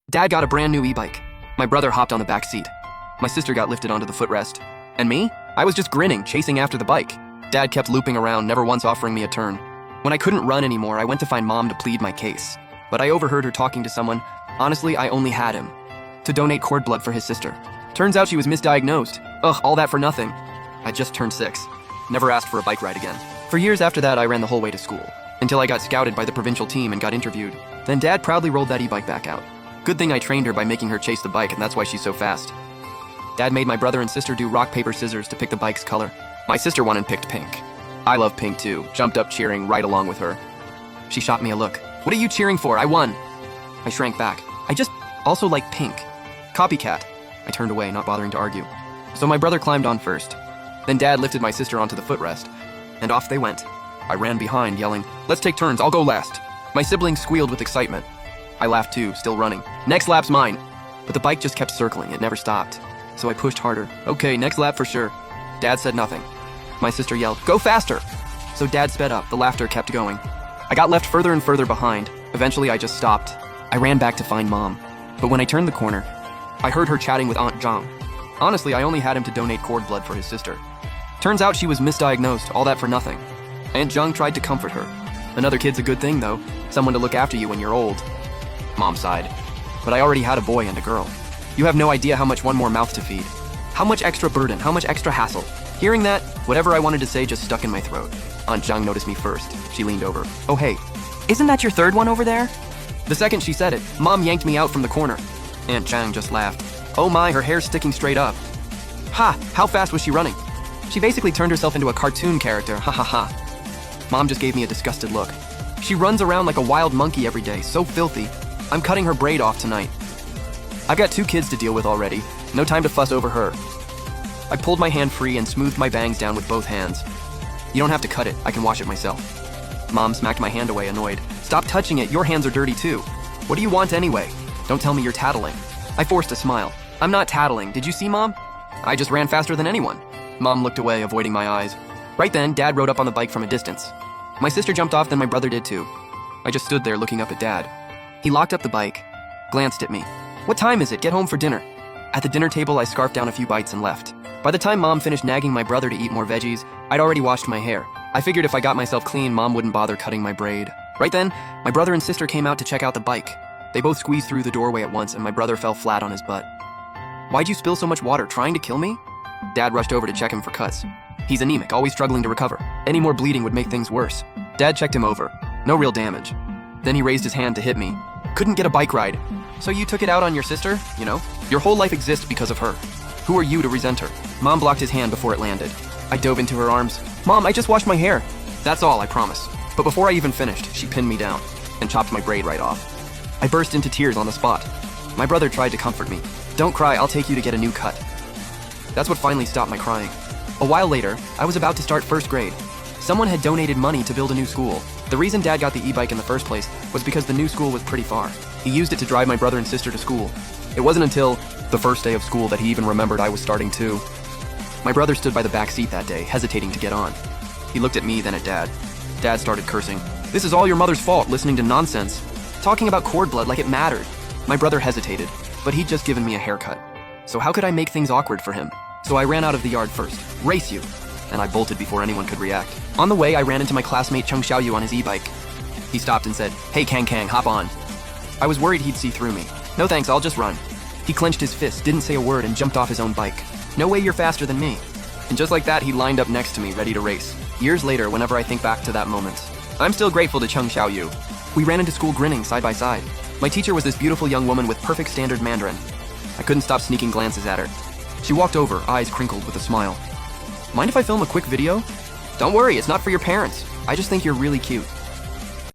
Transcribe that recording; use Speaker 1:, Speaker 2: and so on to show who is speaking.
Speaker 1: Dad got a brand new e-bike. My brother hopped on the back seat. My sister got lifted onto the footrest. And me? I was just grinning, chasing after the bike. Dad kept looping around, never once offering me a turn. When I couldn't run anymore, I went to find Mom to plead my case. But I overheard her talking to someone. Honestly, I only had him to donate cord blood for his sister. Turns out she was misdiagnosed. Ugh, all that for nothing. I just turned 6. Never asked for a bike ride again. For years after that, I ran the whole way to school, until I got scouted by the provincial team and got interviewed. Then Dad proudly rolled that e-bike back out. Good thing I trained her by making her chase the bike, and that's why she's so fast. Dad made my brother and sister do rock, paper, scissors to pick the bike's color. My sister won and picked pink. I love pink too, jumped up cheering right along with her. She shot me a look. What are you cheering for? I won. I shrank back. I just also like pink. Copycat. I turned away, not bothering to argue. So my brother climbed on first. Then Dad lifted my sister onto the footrest, and off they went. I ran behind, yelling, "Let's take turns, I'll go last." My siblings squealed with excitement. I laughed too, still running. Next lap's mine. But the bike just kept circling, it never stopped. So I pushed harder. Okay, next lap for sure. Dad said nothing. My sister yelled, "Go faster!" So Dad sped up, the laughter kept going. I got left further and further behind. Eventually I just stopped. I ran back to find Mom. But when I turned the corner, I heard her chatting with Aunt Zhang. Honestly, I only had him to donate cord blood for his sister. Turns out she was misdiagnosed, all that for nothing. Aunt Zhang tried to comfort her. Another kid's a good thing though, someone to look after you when you're old. Mom sighed. But I already had a boy and a girl. You have no idea how much one more mouth to feed. How much extra burden, how much extra hassle. Hearing that, whatever I wanted to say just stuck in my throat. Aunt Zhang noticed me first. She leaned over. "Oh hey, isn't that your third one over there?" The second she said it, Mom yanked me out from the corner. Aunt Zhang just laughed. Oh my, her hair's sticking straight up. Ha, how fast was she running? She basically turned herself into a cartoon character, ha ha ha. Mom just gave me a disgusted look. She runs around like a wild monkey every day, so filthy. I'm cutting her braid off tonight. I've got 2 kids to deal with already. No time to fuss over her. I pulled my hand free and smoothed my bangs down with both hands. You don't have to cut it, I can wash it myself. Mom smacked my hand away, annoyed. Stop touching it, your hands are dirty too. What do you want anyway? Don't tell me you're tattling. I forced a smile. I'm not tattling, did you see, Mom? I just ran faster than anyone. Mom looked away, avoiding my eyes. Right then, Dad rode up on the bike from a distance. My sister jumped off, then my brother did too. I just stood there looking up at Dad. He locked up the bike, glanced at me. What time is it? Get home for dinner. At the dinner table, I scarfed down a few bites and left. By the time Mom finished nagging my brother to eat more veggies, I'd already washed my hair. I figured if I got myself clean, Mom wouldn't bother cutting my braid. Right then, my brother and sister came out to check out the bike. They both squeezed through the doorway at once, and my brother fell flat on his butt. Why'd you spill so much water? Trying to kill me? Dad rushed over to check him for cuts. He's anemic, always struggling to recover. Any more bleeding would make things worse. Dad checked him over. No real damage. Then he raised his hand to hit me. Couldn't get a bike ride. So you took it out on your sister, you know? Your whole life exists because of her. Who are you to resent her? Mom blocked his hand before it landed. I dove into her arms. Mom, I just washed my hair. That's all, I promise. But before I even finished, she pinned me down and chopped my braid right off. I burst into tears on the spot. My brother tried to comfort me. Don't cry, I'll take you to get a new cut. That's what finally stopped my crying. A while later, I was about to start 1st grade. Someone had donated money to build a new school. The reason Dad got the e-bike in the first place was because the new school was pretty far. He used it to drive my brother and sister to school. It wasn't until the first day of school that he even remembered I was starting too. My brother stood by the back seat that day, hesitating to get on. He looked at me, then at Dad. Dad started cursing. "This is all your mother's fault, listening to nonsense. Talking about cord blood like it mattered." My brother hesitated, but he'd just given me a haircut. So how could I make things awkward for him? So I ran out of the yard first. "Race you!" And I bolted before anyone could react. On the way, I ran into my classmate Chung Xiaoyu on his e-bike. He stopped and said, "Hey Kang Kang, hop on." I was worried he'd see through me. "No thanks, I'll just run." He clenched his fist, didn't say a word, and jumped off his own bike. "No way you're faster than me." And just like that, he lined up next to me, ready to race. Years later, whenever I think back to that moment, I'm still grateful to Chung Xiaoyu. We ran into school grinning side by side. My teacher was this beautiful young woman with perfect standard Mandarin. I couldn't stop sneaking glances at her. She walked over, eyes crinkled with a smile. "Mind if I film a quick video?" "Don't worry, it's not for your parents. I just think you're really cute."